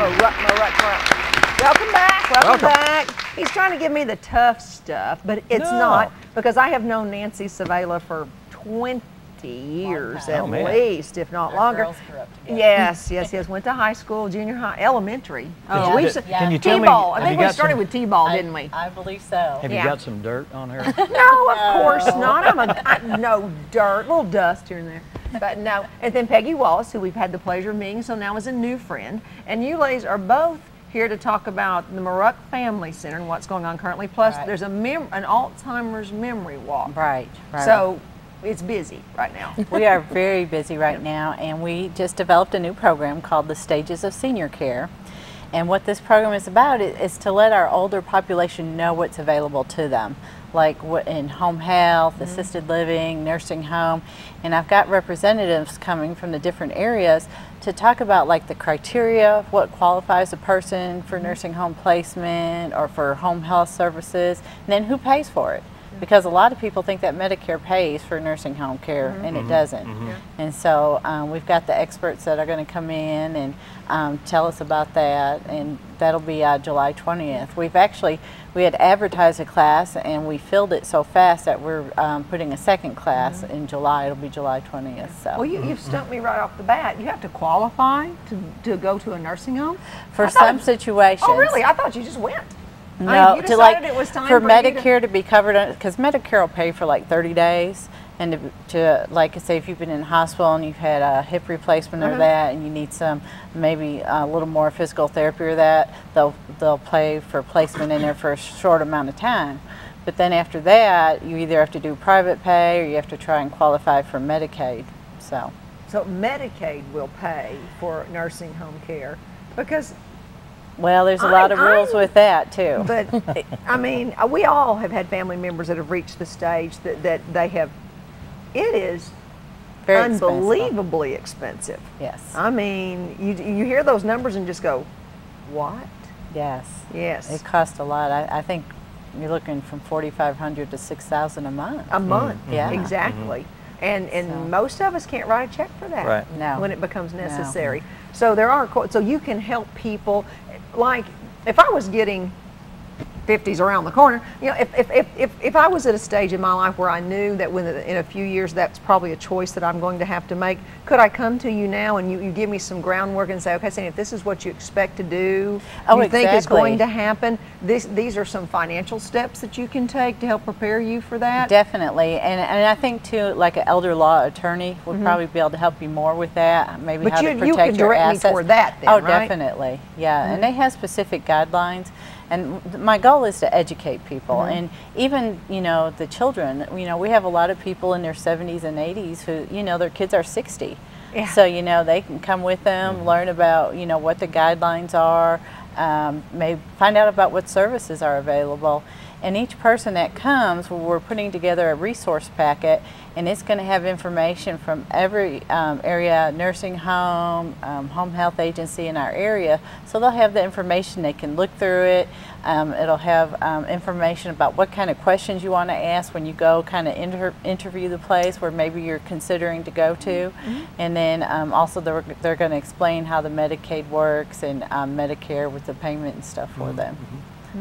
Mruk. Welcome back. Welcome back. He's trying to give me the tough stuff, but it's not, because I have known Nancy Svehla for 20 years at least, if not longer. Girls grew up together. Yes. Went to high school, junior high, elementary. Oh, Can you tell me? T-ball. I think we started with T-ball, didn't we? I believe so. Have you got some dirt on her? No, of course not. No dirt, little dust here and there. But no. And then Peggy Wallace, who we've had the pleasure of meeting, so now is a new friend. And you ladies are both here to talk about the Mruk Family Center and what's going on currently. Plus, there's an Alzheimer's memory walk. Right. So it's busy right now. We are very busy right now, and we just developed a new program called the Stages of Senior Care. And what this program is about is to let our older population know what's available to them, like what in home health, assisted living, nursing home. And I've got representatives coming from the different areas to talk about like the criteria of what qualifies a person for nursing home placement or for home health services, and then who pays for it. Because a lot of people think that Medicare pays for nursing home care, and it doesn't. And so we've got the experts that are going to come in and tell us about that, and that'll be July 20th. We had advertised a class, and we filled it so fast that we're putting a second class in July. It'll be July 20th. So. Well, you've stumped me right off the bat. You have to qualify to go to a nursing home? For some situations. Oh, really? I thought you just went. No, you decided it was time for Medicare to be covered, because Medicare will pay for like 30 days, and to like say if you've been in hospital and you've had a hip replacement or that, and you need some maybe a little more physical therapy or that, they'll pay for placement in there for a short amount of time. But then after that, you either have to do private pay or you have to try and qualify for Medicaid. So Medicaid will pay for nursing home care, because. Well, there's a lot of rules with that too. But I mean, we all have had family members that have reached the stage that they have. It is very unbelievably expensive. Yes. I mean, you hear those numbers and just go, what? Yes. Yes. It costs a lot. I think you're looking from $4,500 to $6,000 a month. A month. Yeah. Exactly. And most of us can't write a check for that. Right. No. When it becomes necessary. No. So there are, so you can help people. Like, if I was getting 50s around the corner, you know, if I was at a stage in my life where I knew that in a few years that's probably a choice that I'm going to have to make, could I come to you now and you give me some groundwork and say, okay, Sandy, if this is what you expect to do, you think is going to happen, these are some financial steps that you can take to help prepare you for that? Definitely, and I think too, like an elder law attorney would probably be able to help you more with that, maybe how to protect your assets. But you can direct me toward that then, right? Definitely, yeah, and they have specific guidelines. And my goal is to educate people, and even, you know, the children. You know, we have a lot of people in their 70s and 80s who, you know, their kids are 60. Yeah. So, you know, they can come with them, learn about, you know, what the guidelines are, maybe find out about what services are available. And each person that comes, we're putting together a resource packet, and it's going to have information from every area, nursing home, home health agency in our area. So they'll have the information, they can look through it. It'll have information about what kind of questions you want to ask when you go kind of interview the place where maybe you're considering to go to. And then also they're going to explain how the Medicaid works and Medicare with the payment and stuff for them.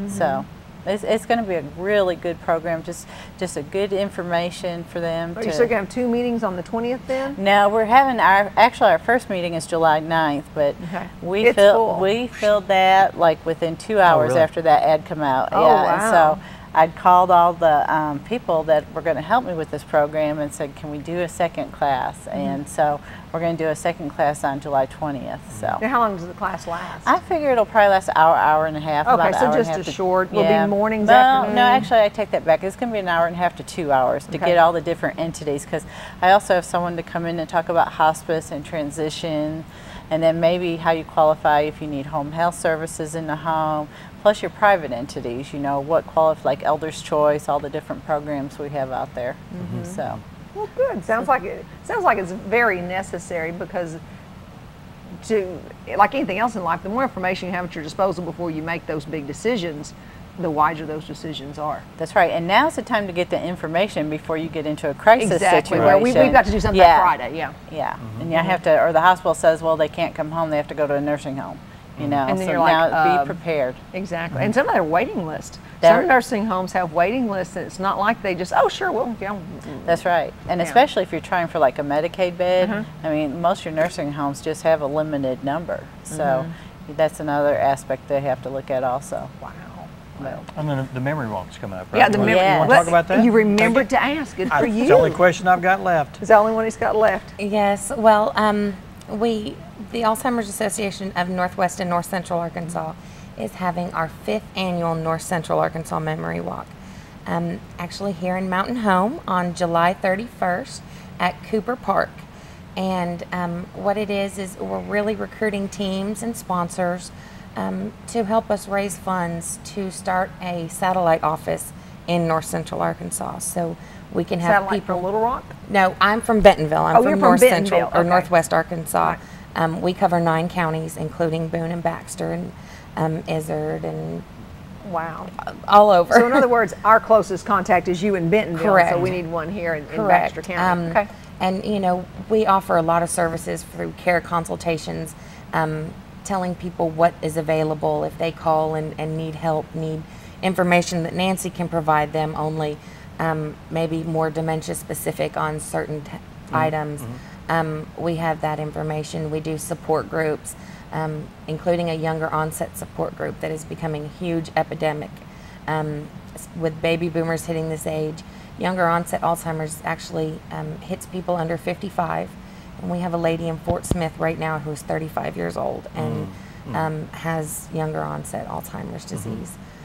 So. It's going to be a really good program, just a good information for them. Are you still going to have 2 meetings on the 20th then? No, we're having our first meeting is July 9th, but we filled that like within 2 hours after that ad come out. Oh, wow. And so I'd called all the people that were going to help me with this program and said, can we do a second class? And so we're going to do a second class on July 20th. So. Now, how long does the class last? I figure it'll probably last an hour and a half. Okay, so just a short, will be mornings, afternoons? No, actually I take that back. It's going to be an hour and a half to 2 hours to get all the different entities, because I also have someone to come in and talk about hospice and transition, and then maybe how you qualify if you need home health services in the home, plus your private entities, you know, what qualify, like Elder's Choice, all the different programs we have out there. So. Well, good. Sounds like it's very necessary, because like anything else in life, the more information you have at your disposal before you make those big decisions, the wiser those decisions are. That's right. And now's the time to get the information before you get into a crisis situation. Where we've got to do something by Friday. Yeah. And you have to, or the hospital says, well, they can't come home, they have to go to a nursing home. You know, And then so you're like, now be prepared. Exactly. And some of their waiting lists. That- Some nursing homes have waiting lists, and it's not like they just, oh, sure, well, yeah. That's right. And Yeah. especially if you're trying for like a Medicaid bed, Uh-huh. I mean, most of your nursing homes just have a limited number. So that's another aspect they have to look at also. Wow. Well, And then the memory walk's coming up, right? Yeah, the You wanna- memory. Yeah. You want to talk about that? You remembered to ask. Good for you. It's the only question I've got left. It's the only one he's got left. Yes, well, the Alzheimer's Association of Northwest and North Central Arkansas is having our 5th annual North Central Arkansas Memory Walk. Actually here in Mountain Home on July 31st at Cooper Park. And what it is we're really recruiting teams and sponsors to help us raise funds to start a satellite office in North Central Arkansas. So we can have Satellite people. from Little Rock? No, I'm from Bentonville. I'm Oh, you're from from North Central Bentonville, or okay. Northwest Arkansas. We cover 9 counties, including Boone and Baxter and Izard and Wow. all over. So in other words, our closest contact is you in Bentonville. Correct. So we need one here in Correct. Baxter County. Okay. And you know, we offer a lot of services through care consultations, telling people what is available if they call and need help, need information that Nancy can provide them, only maybe more dementia specific on certain items. We have that information. We do support groups, including a younger onset support group that is becoming a huge epidemic. With baby boomers hitting this age, younger onset Alzheimer's actually hits people under 55. And we have a lady in Fort Smith right now who's 35 years old and has younger onset Alzheimer's disease.